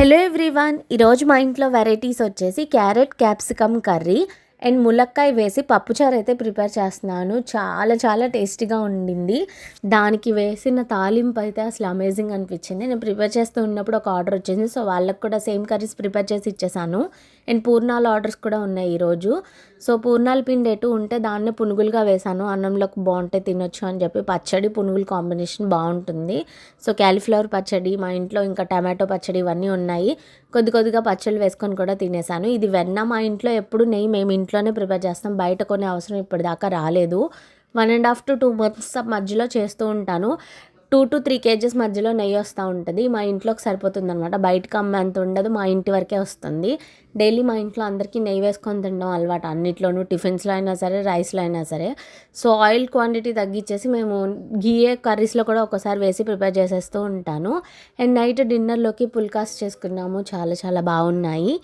Hello everyone, ఈరోజు మా ఇంట్లో వెరైటీస్ వచ్చేసి క్యారెట్ క్యాప్సికమ్ కర్రీ అండ్ ములక్కాయ వేసి పప్పుచారు అయితే ప్రిపేర్ చేస్తున్నాను. చాలా చాలా టేస్టీగా ఉండింది. దానికి వేసిన తాలింపు అయితే అసలు అమేజింగ్ అనిపించింది. నేను ప్రిపేర్ చేస్తూ ఉన్నప్పుడు ఒక ఆర్డర్ వచ్చింది. సో వాళ్ళకి కూడా సేమ్ కర్రీస్ ప్రిపేర్ చేసి ఇచ్చేసాను. అండ్ పూర్ణాల ఆర్డర్స్ కూడా ఉన్నాయి ఈరోజు. సో పూర్ణాల పిండి ఎటు ఉంటే దాన్నే పునుగులుగా వేసాను. అన్నంలోకి బాగుంటాయి తినొచ్చు అని చెప్పి. పచ్చడి పునుగులు కాంబినేషన్ బాగుంటుంది. సో క్యాలీఫ్లవర్ పచ్చడి, మా ఇంట్లో ఇంకా టమాటో పచ్చడి ఇవన్నీ ఉన్నాయి. కొద్దిగా పచ్చళ్ళు వేసుకొని కూడా తినేసాను. ఇది వెన్న, మా ఇంట్లో ఎప్పుడు నెయ్యి మేము ఇంట్లోనే ప్రిపేర్ చేస్తాం. బయట కొనే అవసరం ఇప్పటిదాకా రాలేదు. 1.5 to 2 months మధ్యలో చేస్తూ ఉంటాను. 2 to 3 kgs మధ్యలో నెయ్యి వస్తూ ఉంటుంది. మా ఇంట్లోకి సరిపోతుంది అనమాట. బయటకు అమ్మేంత ఉండదు, మా ఇంటి వరకే వస్తుంది. డైలీ మా ఇంట్లో అందరికీ నెయ్యి వేసుకొని తినడం అలవాటు. అన్నిట్లోనూ టిఫిన్స్లో అయినా సరే, రైస్లో అయినా సరే. సో ఆయిల్ క్వాంటిటీ తగ్గించేసి మేము ఘీయే కర్రీస్లో కూడా ఒకసారి వేసి ప్రిపేర్ చేసేస్తూ ఉంటాను. అండ్ నైట్ డిన్నర్లోకి పుల్కాస్ చేసుకున్నాము. చాలా చాలా బాగున్నాయి.